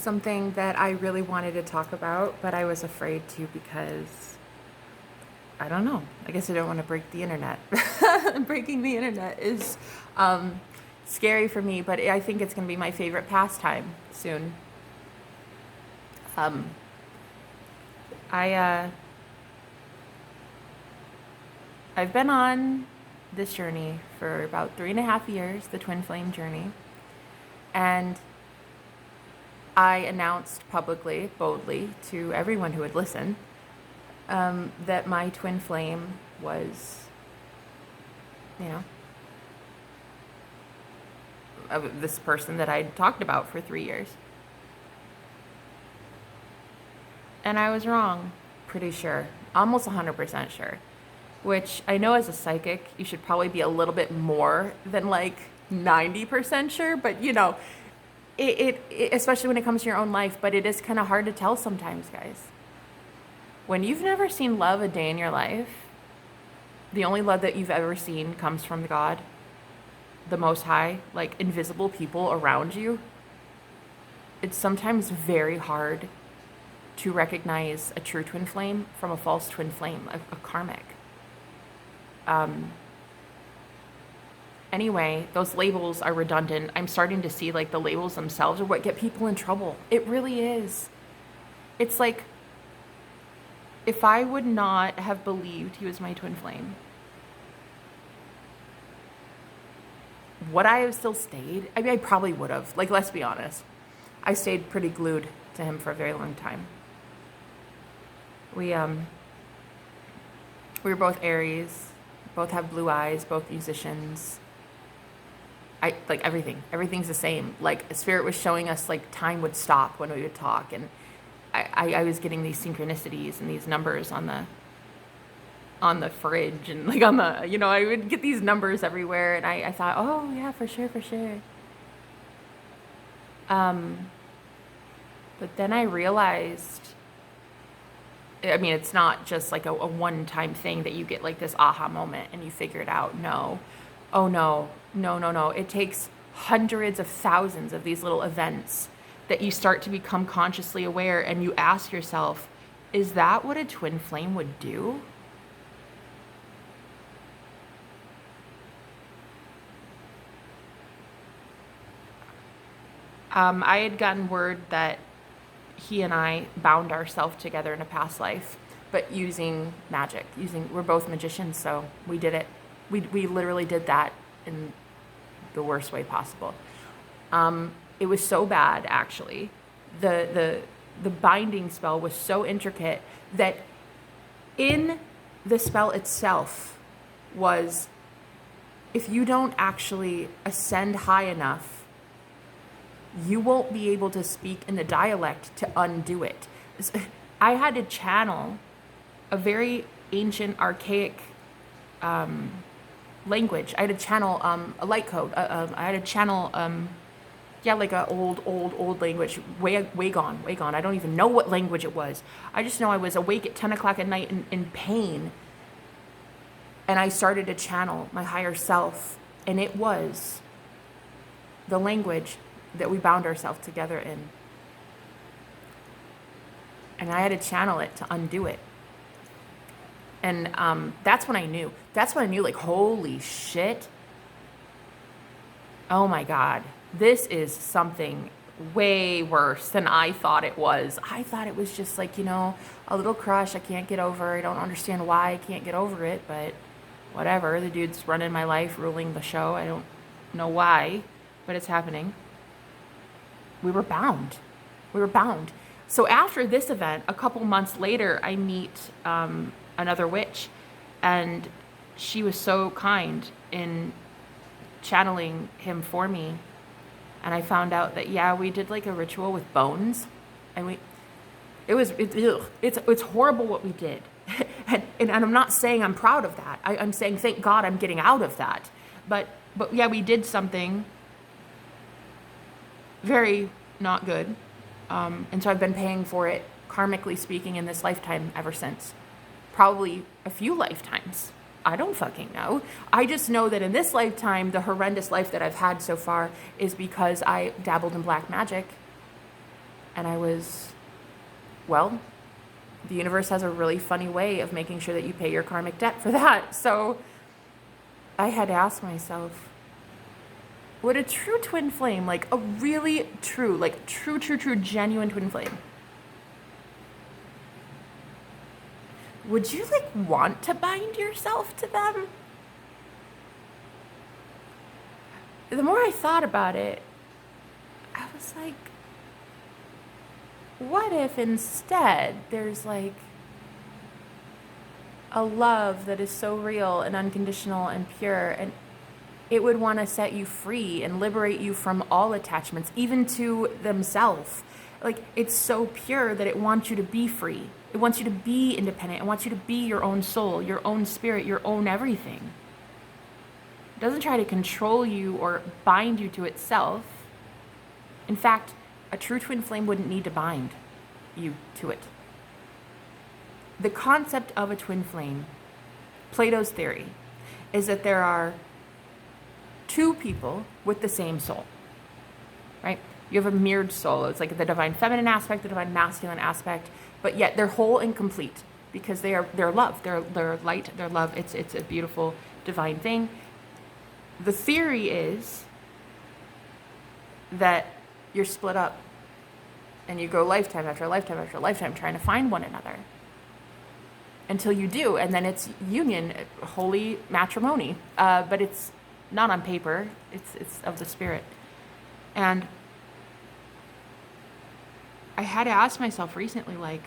something that I really wanted to talk about, but I was afraid to because I don't know. I guess I don't want to break the internet. Breaking the internet is scary for me, but I think it's going to be my favorite pastime soon. Um, I I've been on this journey for about 3.5 years, the twin flame journey, and I announced publicly, boldly, to everyone who would listen, that my twin flame was, you know, this person that I'd talked about for 3 years. And I was wrong, pretty sure, almost 100% sure. Which I know as a psychic, you should probably be a little bit more than like 90% sure, but you know, it especially when it comes to your own life, but it is kind of hard to tell sometimes, guys. When you've never seen love a day in your life, the only love that you've ever seen comes from God, the Most High, like invisible people around you. It's sometimes very hard to recognize a true twin flame from a false twin flame, a karmic. Anyway, those labels are redundant. I'm starting to see like the labels themselves are what get people in trouble. It really is. It's like, if I would not have believed he was my twin flame, would I have still stayed? I mean, I probably would have. Like, let's be honest. I stayed pretty glued to him for a very long time. We were both Aries, both have blue eyes, both musicians. I like everything's the same. Like spirit was showing us like time would stop when we would talk, and I was getting these synchronicities and these numbers on the fridge, and like on the, you know, I would get these numbers everywhere, and I thought, oh yeah, for sure. But then I realized, I mean, it's not just like a one-time thing that you get like this aha moment and you figure it out. No. Oh, no. It takes hundreds of thousands of these little events that you start to become consciously aware, and you ask yourself, is that what a twin flame would do? I had gotten word that he and I bound ourselves together in a past life, but using magic. We're both magicians, so we did it. We literally did that in the worst way possible. It was so bad, actually. The binding spell was so intricate that in the spell itself was, if you don't actually ascend high enough, you won't be able to speak in the dialect to undo it. I had to channel a very ancient, archaic language. I had to channel a light code. I had to channel, like a old language, way gone. I don't even know what language it was. I just know I was awake at 10 o'clock at night in pain, and I started to channel my higher self, and it was the language that we bound ourselves together in. And I had to channel it to undo it. And that's when I knew. Like, holy shit. Oh my God. This is something way worse than I thought it was. I thought it was just like, you know, a little crush I can't get over. I don't understand why I can't get over it, but whatever. The dude's running my life, ruling the show. I don't know why, but it's happening. We were bound. So after this event, a couple months later, I meet another witch, and she was so kind in channeling him for me. And I found out that, yeah, we did like a ritual with bones, and it's horrible what we did. and I'm not saying I'm proud of that. I'm saying, thank God I'm getting out of that. But yeah, we did something very not good. And so I've been paying for it, karmically speaking, in this lifetime ever since. Probably a few lifetimes. I don't fucking know. I just know that in this lifetime, the horrendous life that I've had so far is because I dabbled in black magic. And I was, well, the universe has a really funny way of making sure that you pay your karmic debt for that. So I had to ask myself, would a true twin flame, like a really true, like true, genuine twin flame, would you like want to bind yourself to them? The more I thought about it, I was like, what if instead there's like a love that is so real and unconditional and pure, and it would want to set you free and liberate you from all attachments, even to themselves. Like, it's so pure that it wants you to be free. It wants you to be independent. It wants you to be your own soul, your own spirit, your own everything. It doesn't try to control you or bind you to itself. In fact, a true twin flame wouldn't need to bind you to it. The concept of a twin flame, Plato's theory, is that there are two people with the same soul, right? You have a mirrored soul. It's like the divine feminine aspect, the divine masculine aspect, but yet they're whole and complete because they're love, they're light, they're love. It's a beautiful divine thing. The theory is that you're split up and you go lifetime after lifetime after lifetime trying to find one another until you do, and then it's union, holy matrimony, but it's not on paper, it's of the spirit. And I had to ask myself recently, like,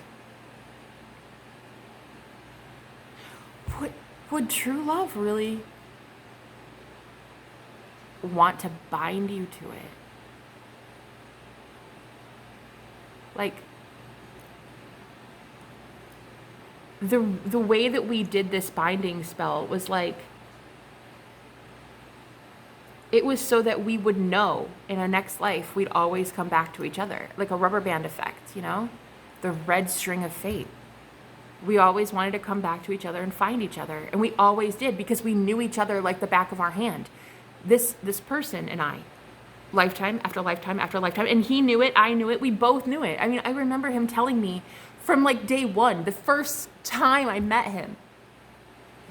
would true love really want to bind you to it? Like, the way that we did this binding spell was like, it was so that we would know in our next life we'd always come back to each other, like a rubber band effect, you know, the red string of fate. We always wanted to come back to each other and find each other, and we always did because we knew each other like the back of our hand. This person and I, lifetime after lifetime after lifetime, and he knew it, I knew it, we both knew it. I mean, I remember him telling me from like day one, the first time I met him,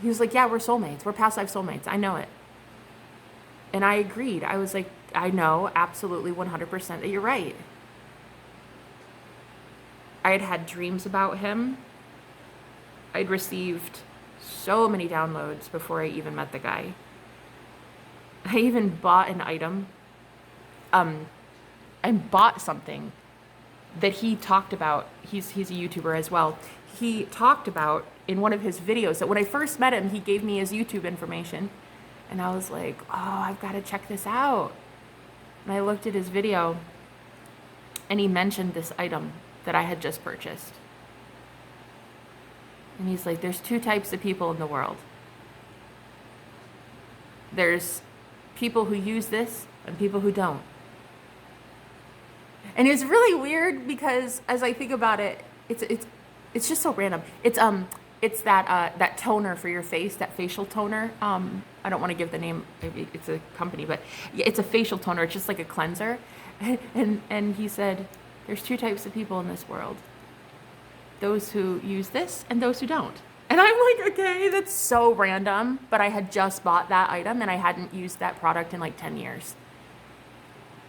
he was like, yeah, we're soulmates, we're past life soulmates, I know it. And I agreed. I was like, I know absolutely 100% that you're right. I had had dreams about him. I'd received so many downloads before I even met the guy. I even bought an item. I bought something that he talked about. He's a YouTuber as well. He talked about in one of his videos that when I first met him, he gave me his YouTube information. And I was like, oh, I've got to check this out. And I looked at his video, and he mentioned this item that I had just purchased. And he's like, there's two types of people in the world. There's people who use this and people who don't. And it's really weird because as I think about it, it's just so random. It's that toner for your face, that facial toner. I don't want to give the name, maybe it's a company, but it's a facial toner. It's just like a cleanser. And he said, there's two types of people in this world. Those who use this and those who don't. And I'm like, okay, that's so random. But I had just bought that item and I hadn't used that product in like 10 years.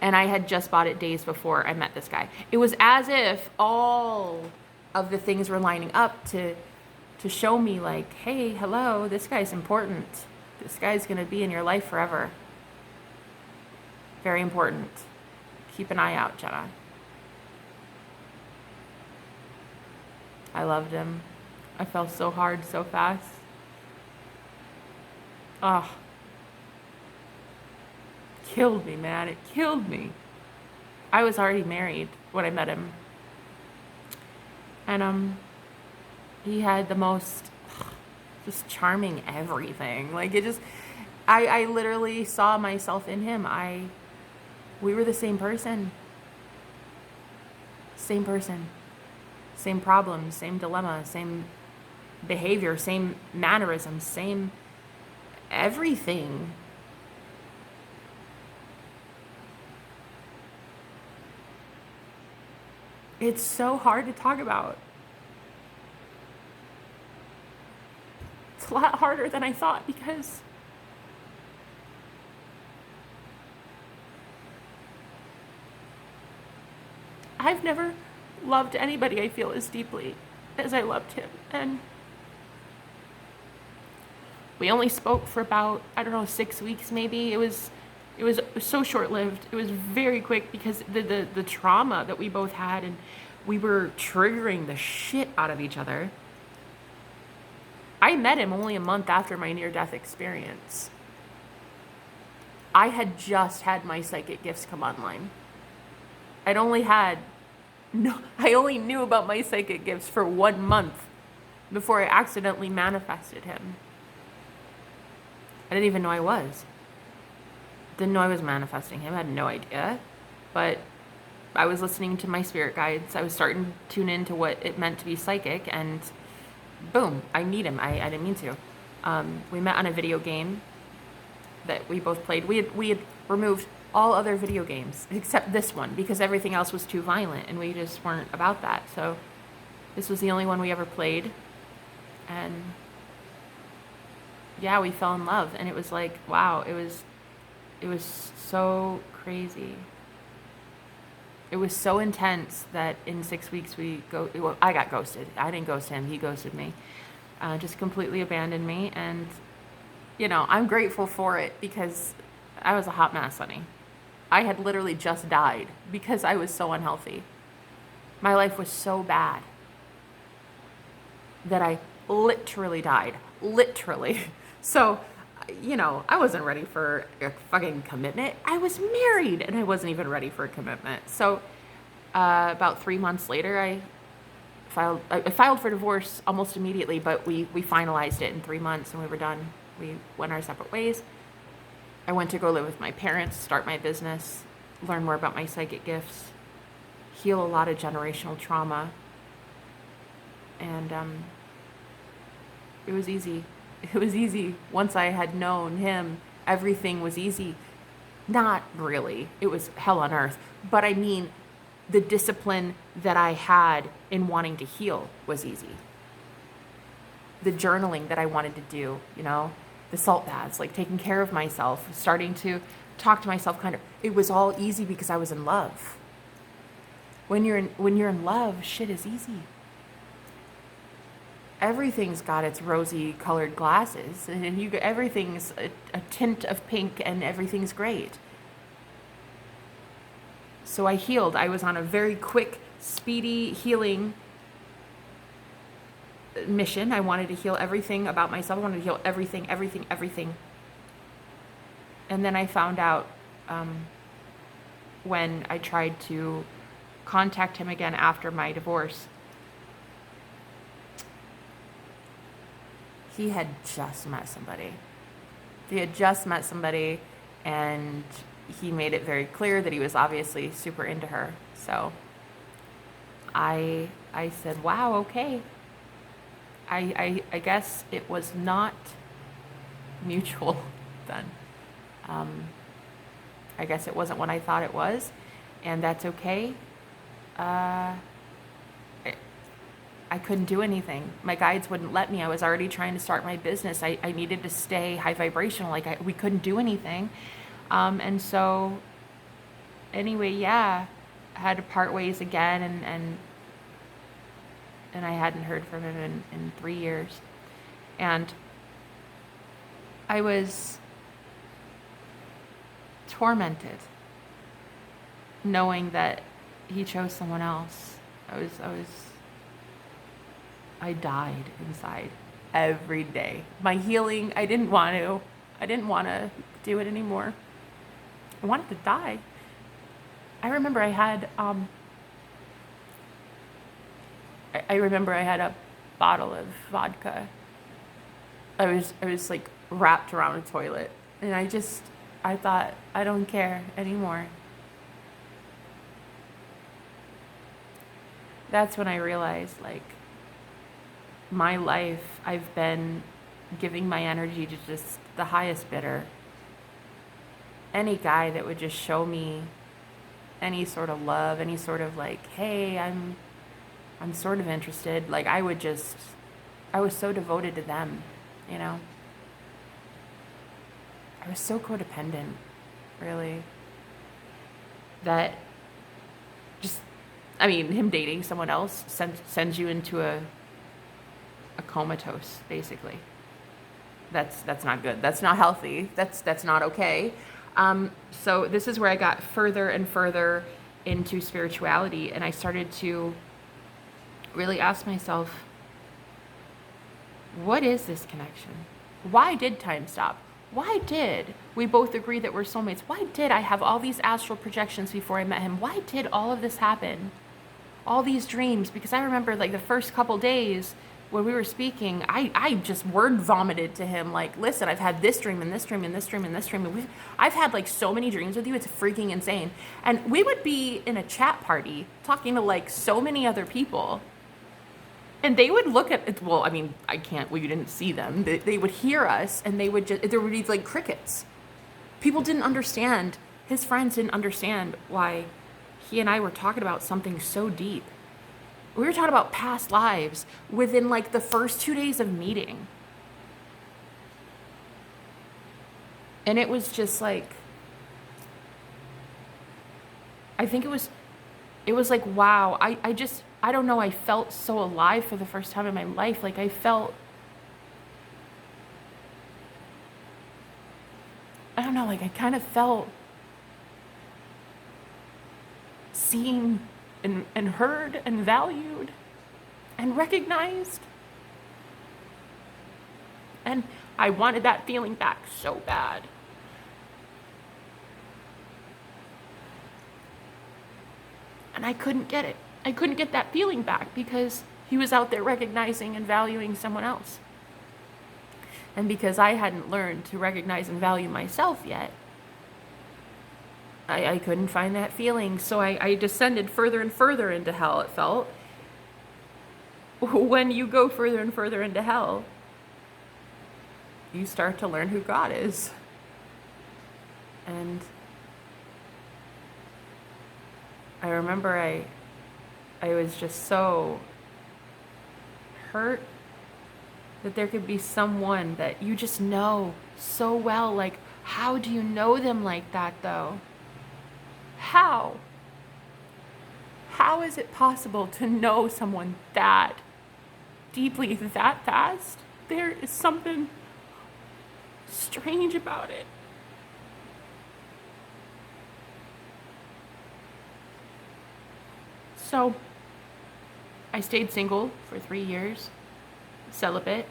And I had just bought it days before I met this guy. It was as if all of the things were lining up to show me like, hey, hello, this guy's important. This guy's going to be in your life forever. Very important. Keep an eye out, Jenna. I loved him. I fell so hard so fast. Oh. Killed me, man. It killed me. I was already married when I met him. And he had the most just charming everything. Like, it just, I literally saw myself in him. We were the same person. Same person. Same problems, same dilemma, same behavior, same mannerisms, same everything. It's so hard to talk about. It's a lot harder than I thought because I've never loved anybody I feel as deeply as I loved him. And we only spoke for about, 6 weeks maybe. It was so short-lived. It was very quick because the trauma that we both had, and we were triggering the shit out of each other. I met him only a month after my near-death experience. I had just had my psychic gifts come online. I only knew about my psychic gifts for 1 month before I accidentally manifested him. I didn't even know I was. Didn't know I was manifesting him. I had no idea. But I was listening to my spirit guides. I was starting to tune into what it meant to be psychic, and boom, I meet him. I didn't mean to. We met on a video game that we both played. We had removed all other video games except this one because everything else was too violent, and we just weren't about that. So this was the only one we ever played, and yeah, we fell in love. And it was like, wow, it was so crazy. It was so intense that in 6 weeks I got ghosted. I didn't ghost him, he ghosted me. Just completely abandoned me. And I'm grateful for it because I was a hot mess, honey. I had literally just died because I was so unhealthy. My life was so bad that I literally died. Literally. So, I wasn't ready for a fucking commitment. I was married and I wasn't even ready for a commitment. So, about 3 months later, I filed for divorce almost immediately, but we finalized it in 3 months and we were done. We went our separate ways. I went to go live with my parents, start my business, learn more about my psychic gifts, heal a lot of generational trauma. And it was easy. It was easy. Once I had known him, everything was easy. Not really. It was hell on earth. But I mean, the discipline that I had in wanting to heal was easy. The journaling that I wanted to do, the salt baths, like taking care of myself, starting to talk to myself it was all easy because I was in love. When you're in love, shit is easy. Everything's got its rosy colored glasses, and everything's a tint of pink, and everything's great. So I healed. I was on a very quick, speedy healing mission. I wanted to heal everything about myself. I wanted to heal everything. And then I found out when I tried to contact him again after my divorce, he had just met somebody. And he made it very clear that he was obviously super into her. So I said, wow, okay. I guess it was not mutual then. I guess it wasn't what I thought it was, and that's okay. I couldn't do anything. My guides wouldn't let me. I was already trying to start my business. I needed to stay high vibrational. We couldn't do anything. And so anyway, yeah, I had to part ways again, and I hadn't heard from him in 3 years. And I was tormented knowing that he chose someone else. I died inside every day. My healing, I didn't want to do it anymore. I wanted to die. I remember I had a bottle of vodka. I was like wrapped around a toilet, and I thought, I don't care anymore. That's when I realized, my life, I've been giving my energy to just the highest bidder. Any guy that would just show me any sort of love, any sort of like, hey, I'm sort of interested. Like I was so devoted to them, you know. I was so codependent, really, that just, I mean, him dating someone else sends you into a comatose, basically. That's not good. That's not healthy. That's not okay. So this is where I got further and further into spirituality, and I started to really ask myself, what is this connection? Why did time stop? Why did we both agree that we're soulmates? Why did I have all these astral projections before I met him? Why did all of this happen? All these dreams? Because I remember like the first couple days when we were speaking, I just word vomited to him like, listen, I've had this dream and this dream and this dream and this dream. And I've had like so many dreams with you. It's freaking insane. And we would be in a chat party talking to like so many other people. And they would look at it. Well, I mean, you didn't see them. They would hear us and there would be like crickets. People didn't understand. His friends didn't understand why he and I were talking about something so deep. We were talking about past lives within like the first 2 days of meeting. And it was just like, I think it was like, wow, I don't know, I felt so alive for the first time in my life. Like I don't know, like I kind of felt seen and heard and valued and recognized. And I wanted that feeling back so bad. And I couldn't get it. I couldn't get that feeling back because he was out there recognizing and valuing someone else. And because I hadn't learned to recognize and value myself yet, I couldn't find that feeling. So I descended further and further into hell, it felt. When you go further and further into hell, you start to learn who God is. And I remember I was just so hurt that there could be someone that you just know so well. Like, how do you know them like that, though? How? How is it possible to know someone that deeply, that fast? There is something strange about it. So, I stayed single for 3 years, celibate.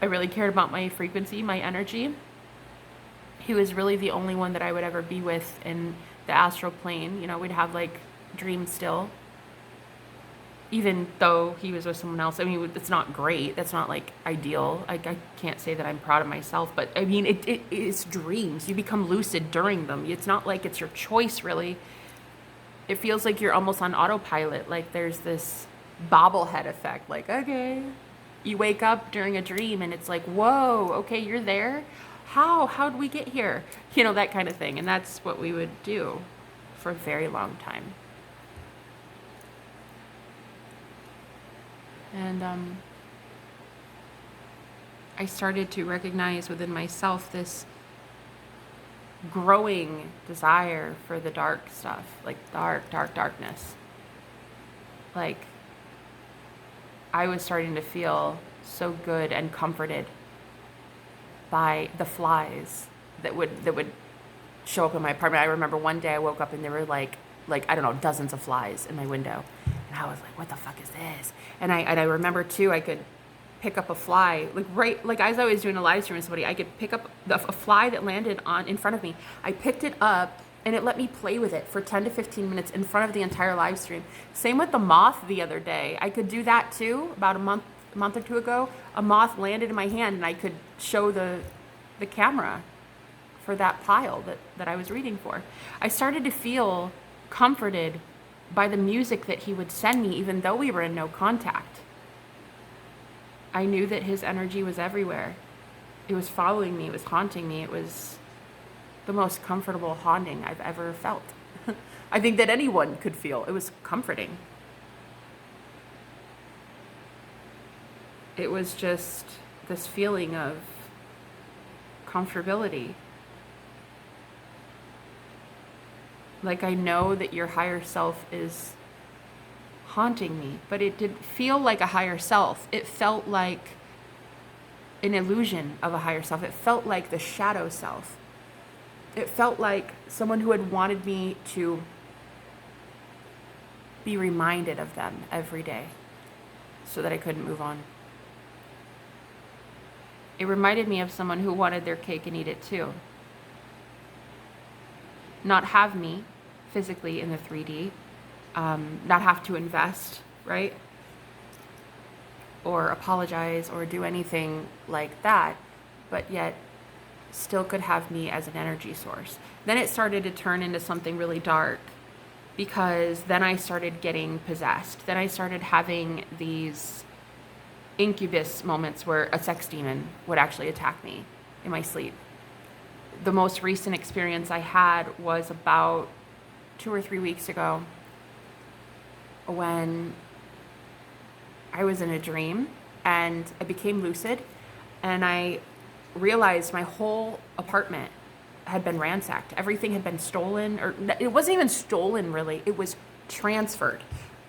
I really cared about my frequency, my energy. He was really the only one that I would ever be with in the astral plane. You know, we'd have like dreams still. Even though he was with someone else. I mean, it's not great. That's not like ideal. I can't say that I'm proud of myself, but I mean, it's dreams. You become lucid during them. It's not like it's your choice, really. It feels like you're almost on autopilot. Like there's this bobblehead effect. Like, okay, you wake up during a dream and it's like, whoa, okay, you're there? How'd we get here? You know, that kind of thing. And that's what we would do for a very long time. And I started to recognize within myself this growing desire for the dark stuff, like darkness. Like I was starting to feel so good and comforted by the flies that would show up in my apartment. I remember one day I woke up and there were like I don't know, dozens of flies in my window. And I was like, what the fuck is this? And I remember too, I could pick up a fly, like as I was doing a live stream with somebody, I could pick up a fly that landed in front of me. I picked it up and it let me play with it for 10 to 15 minutes in front of the entire live stream. Same with the moth the other day. I could do that too. About a month or two ago, a moth landed in my hand and I could show the camera for that pile that I was reading for. I started to feel comforted by the music that he would send me, even though we were in no contact. I knew that his energy was everywhere. It was following me, it was haunting me. It was the most comfortable haunting I've ever felt. I think that anyone could feel. It was comforting. It was just this feeling of comfortability. Like, I know that your higher self is haunting me, but it didn't feel like a higher self. It felt like an illusion of a higher self. It felt like the shadow self. It felt like someone who had wanted me to be reminded of them every day so that I couldn't move on. It reminded me of someone who wanted their cake and eat it too. Not have me physically in the 3D, not have to invest, right? Or apologize or do anything like that, but yet still could have me as an energy source. Then it started to turn into something really dark, because then I started getting possessed. Then I started having these incubus moments where a sex demon would actually attack me in my sleep. The most recent experience I had was about 2 or 3 weeks ago, when I was in a dream and I became lucid, and I realized my whole apartment had been ransacked. Everything had been stolen, or it wasn't even stolen really, it was transferred.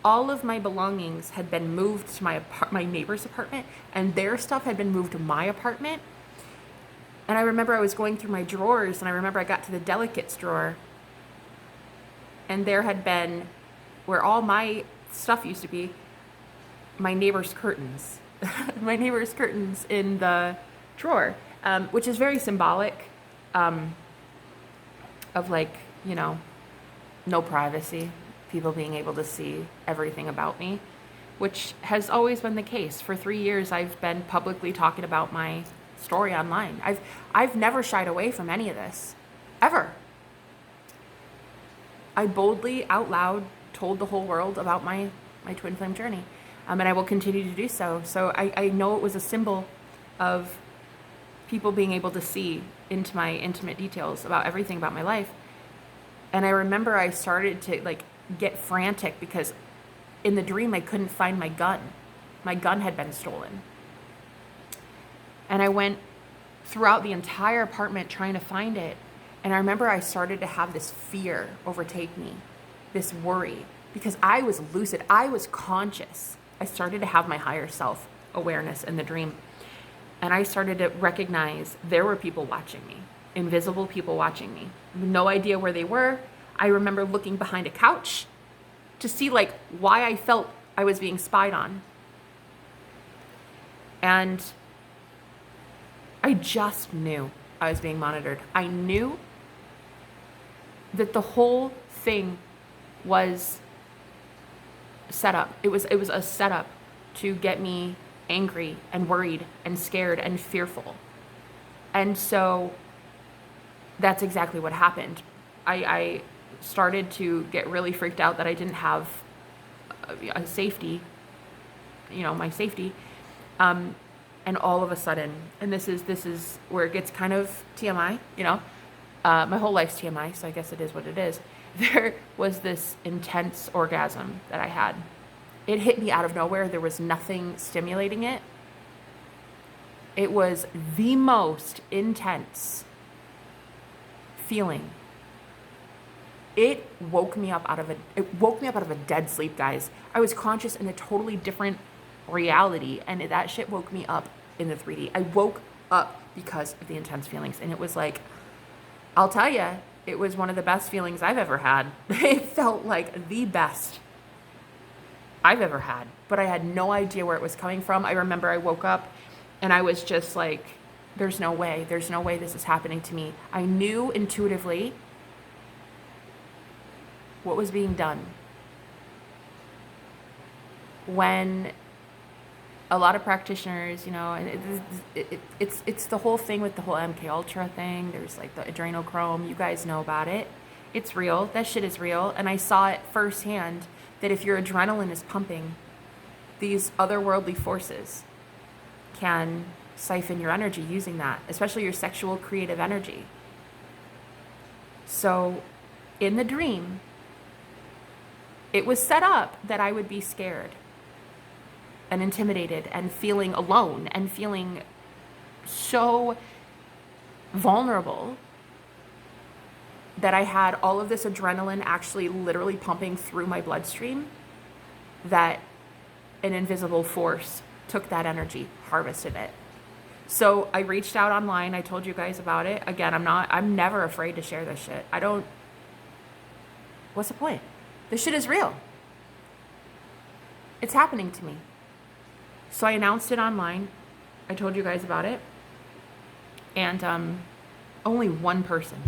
All of my belongings had been moved to my neighbor's apartment, and their stuff had been moved to my apartment. And I remember I was going through my drawers, and I remember I got to the delicates drawer, and there had been, where all my stuff used to be, my neighbor's curtains. My neighbor's curtains in the drawer, which is very symbolic of, like, you know, no privacy, people being able to see everything about me, which has always been the case. For 3 years, I've been publicly talking about my story online. I've never shied away from any of this, ever. I boldly, out loud, told the whole world about my twin flame journey, and I will continue to do so. So I know it was a symbol of people being able to see into my intimate details about everything about my life. And I remember I started to, like, get frantic because in the dream I couldn't find my gun. My gun had been stolen. And I went throughout the entire apartment trying to find it. And I remember I started to have this fear overtake me, this worry, because I was lucid, I was conscious. I started to have my higher self awareness in the dream. And I started to recognize there were people watching me, invisible people watching me. No idea where they were. I remember looking behind a couch to see, like, why I felt I was being spied on. And I just knew I was being monitored. I knew that the whole thing was set up. It was a setup to get me angry and worried and scared and fearful. And so that's exactly what happened. I started to get really freaked out that I didn't have a safety, my safety. And all of a sudden, and this is where it gets kind of TMI, my whole life's TMI, so I guess it is what it is. There was this intense orgasm that I had. It hit me out of nowhere. There was nothing stimulating it. It was the most intense feeling. It woke me up out of a dead sleep, guys. I was conscious in a totally different reality, and that shit woke me up in the 3D. I woke up because of the intense feelings, and it was like, I'll tell you, it was one of the best feelings I've ever had. It felt like the best I've ever had, but I had no idea where it was coming from. I remember I woke up and I was just like, there's no way this is happening to me. I knew intuitively what was being done. When a lot of practitioners, and it's the whole thing with the whole MK Ultra thing. There's like the adrenochrome. You guys know about it. It's real. That shit is real. And I saw it firsthand that if your adrenaline is pumping, these otherworldly forces can siphon your energy using that, especially your sexual creative energy. So in the dream, it was set up that I would be scared and intimidated and feeling alone and feeling so vulnerable that I had all of this adrenaline actually literally pumping through my bloodstream, that an invisible force took that energy, harvested it. So I reached out online. I told you guys about it. Again, I'm never afraid to share this shit. What's the point? This shit is real. It's happening to me. So I announced it online. I told you guys about it. And only one person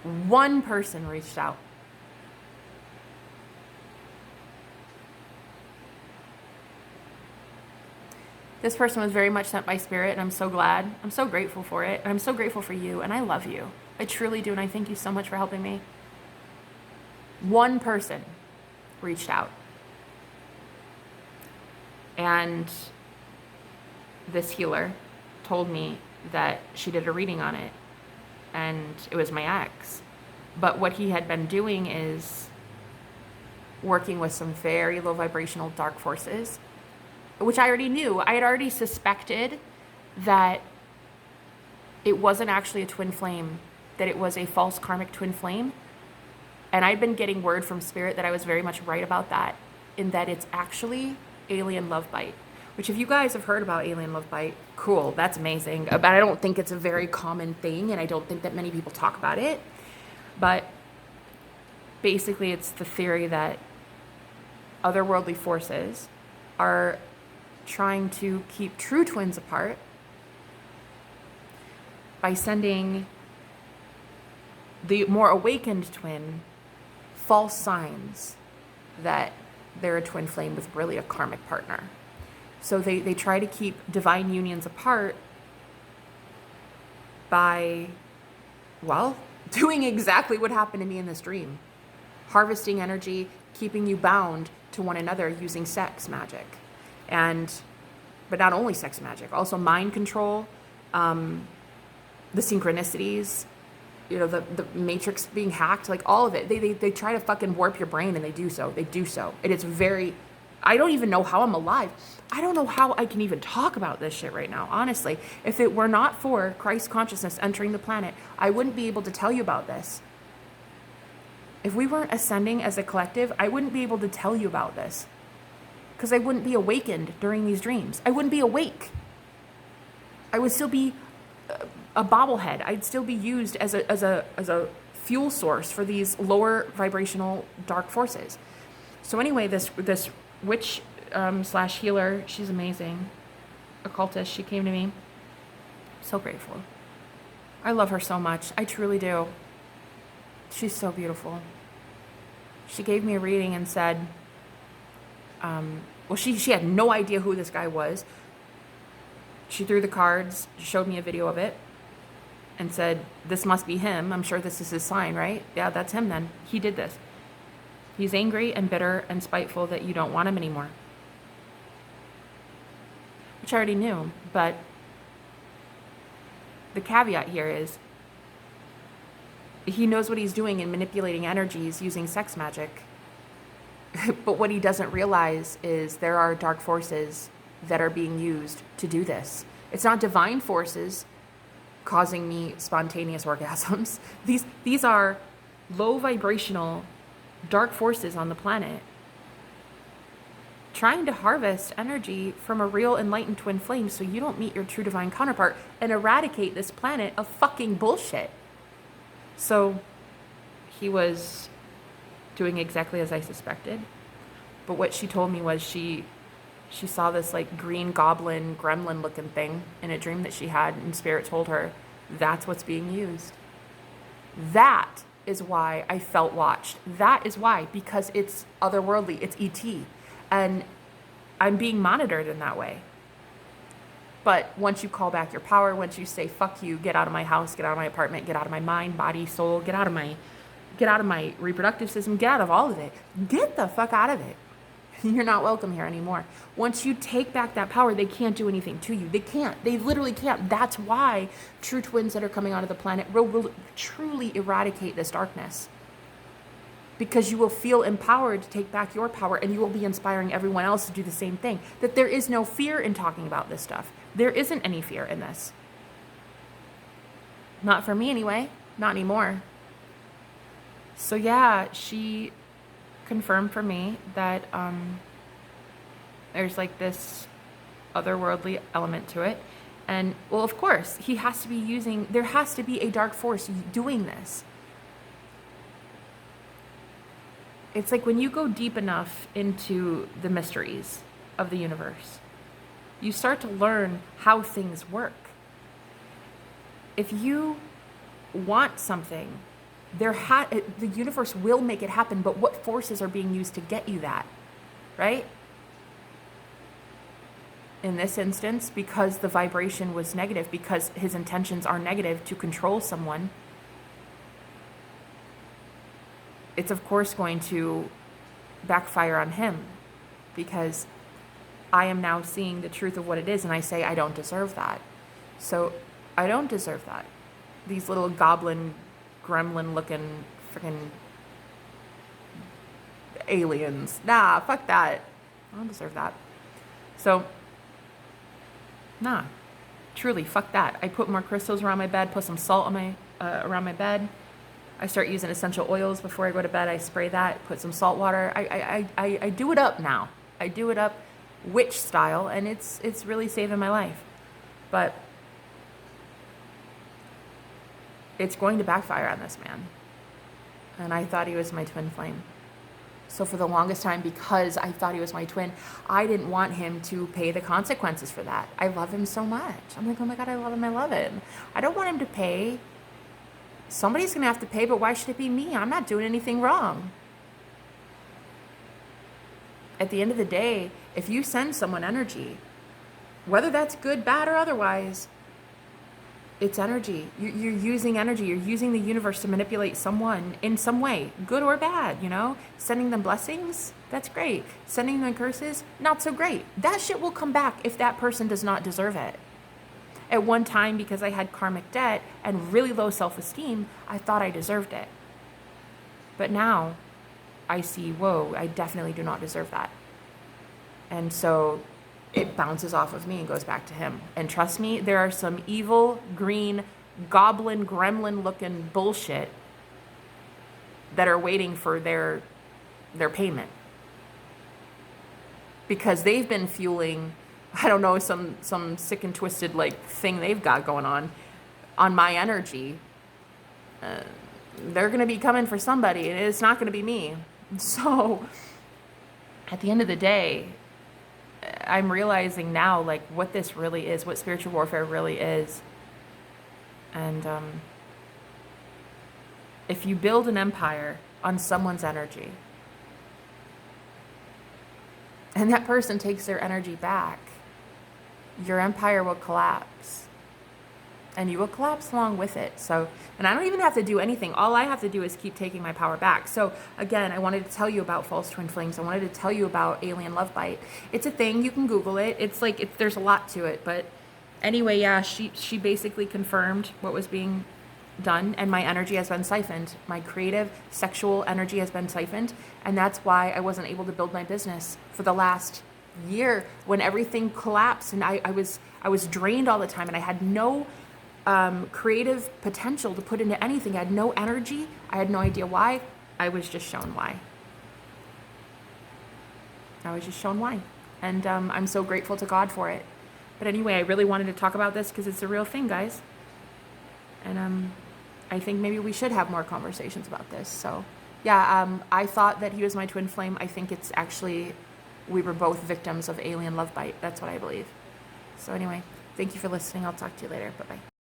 reached out. This person was very much sent by spirit, and I'm so glad. I'm so grateful for it. And I'm so grateful for you, and I love you. I truly do, and I thank you so much for helping me. One person reached out. And this healer told me that she did a reading on it, and it was my ex. But what he had been doing is working with some very low vibrational dark forces, which I already knew. I had already suspected that it wasn't actually a twin flame, that it was a false karmic twin flame. And I'd been getting word from spirit that I was very much right about that, in that it's actually alien love bite. Which, if you guys have heard about alien love bite, cool, that's amazing. But I don't think it's a very common thing, and I don't think that many people talk about it. But basically, it's the theory that otherworldly forces are trying to keep true twins apart by sending the more awakened twin false signs that they're a twin flame with really a karmic partner. So they try to keep divine unions apart by, well, doing exactly what happened to me in this dream. Harvesting energy, keeping you bound to one another using sex magic. But not only sex magic, also mind control, the synchronicities, the matrix being hacked, like all of it. They try to fucking warp your brain, and they do so. And it's very, I don't even know how I'm alive. I don't know how I can even talk about this shit right now, honestly. If it were not for Christ consciousness entering the planet, I wouldn't be able to tell you about this. If we weren't ascending as a collective, I wouldn't be able to tell you about this. Because I wouldn't be awakened during these dreams. I wouldn't be awake. I would still be a bobblehead. I'd still be used as a fuel source for these lower vibrational dark forces. So anyway, this witch slash healer, she's amazing. Occultist, she came to me. So grateful. I love her so much. I truly do. She's so beautiful. She gave me a reading and said, she had no idea who this guy was. She threw the cards, showed me a video of it, and said, this must be him. I'm sure this is his sign, right? Yeah, that's him then. He did this. He's angry and bitter and spiteful that you don't want him anymore. Which I already knew, but the caveat here is he knows what he's doing in manipulating energies using sex magic. But what he doesn't realize is there are dark forces that are being used to do this. It's not divine forces causing me spontaneous orgasms. These are low vibrational dark forces on the planet trying to harvest energy from a real enlightened twin flame so you don't meet your true divine counterpart and eradicate this planet of fucking bullshit. So he was doing exactly as I suspected. But what she told me was she saw this like green goblin gremlin looking thing in a dream that she had, and spirit told her that's what's being used. That is why I felt watched. That is why, because it's otherworldly, it's ET, and I'm being monitored in that way. But once you call back your power, once you say fuck you, get out of my house, get out of my apartment, get out of my mind, body, soul, get out of my reproductive system, get out of all of it. Get the fuck out of it. You're not welcome here anymore. Once you take back that power, they can't do anything to you. They can't. They literally can't. That's why true twins that are coming onto the planet will truly eradicate this darkness. because you will feel empowered to take back your power, and you will be inspiring everyone else to do the same thing. That there is no fear in talking about this stuff. There isn't any fear in this. Not for me anyway, not anymore. So yeah, she confirmed for me that there's like this otherworldly element to it. And well, of course, there has to be a dark force doing this. It's like when you go deep enough into the mysteries of the universe, you start to learn how things work. If you want something, the universe will make it happen, but what forces are being used to get you that, right? In this instance, because the vibration was negative, because his intentions are negative to control someone, it's of course going to backfire on him, because I am now seeing the truth of what it is, and I say I don't deserve that. So I don't deserve that. These little goblin, gremlin looking freaking aliens. Nah, fuck that. I don't deserve that. So, nah, truly, fuck that. I put more crystals around my bed, put some salt on around my bed. I start using essential oils before I go to bed. I spray that, put some salt water. I do it up now. I do it up witch style, and it's really saving my life. But it's going to backfire on this man. And I thought he was my twin flame. So for the longest time, because I thought he was my twin, I didn't want him to pay the consequences for that. I love him so much. I'm like, oh my God, I love him, I love him. I don't want him to pay. Somebody's gonna have to pay, but why should it be me? I'm not doing anything wrong. At the end of the day, if you send someone energy, whether that's good, bad, or otherwise, it's energy. You're using energy. You're using the universe to manipulate someone in some way, good or bad, you know? Sending them blessings, that's great. Sending them curses, not so great. That shit will come back if that person does not deserve it. At one time, because I had karmic debt and really low self-esteem, I thought I deserved it. But now I see, whoa, I definitely do not deserve that. And so it bounces off of me and goes back to him. And trust me, there are some evil, green, goblin, gremlin looking bullshit that are waiting for their payment. Because they've been fueling, I don't know, some sick and twisted like thing they've got going on my energy. They're going to be coming for somebody, and it's not going to be me. So at the end of the day, I'm realizing now, like, what this really is, what spiritual warfare really is. And if you build an empire on someone's energy, and that person takes their energy back, your empire will collapse. And you will collapse along with it. So, and I don't even have to do anything. All I have to do is keep taking my power back. So again, I wanted to tell you about false twin flames. I wanted to tell you about alien love bite. It's a thing. You can Google it. It's like, there's a lot to it. But anyway, yeah, she basically confirmed what was being done, and my energy has been siphoned. My creative, sexual energy has been siphoned. And that's why I wasn't able to build my business for the last year, when everything collapsed and I was drained all the time, and I had no creative potential to put into anything. I had no energy. I had no idea why. I was just shown why. I was just shown why. And I'm so grateful to God for it. But anyway, I really wanted to talk about this because it's a real thing, guys. And I think maybe we should have more conversations about this. So yeah, I thought that he was my twin flame. I think it's actually, we were both victims of alien love bite. That's what I believe. So anyway, thank you for listening. I'll talk to you later. Bye-bye.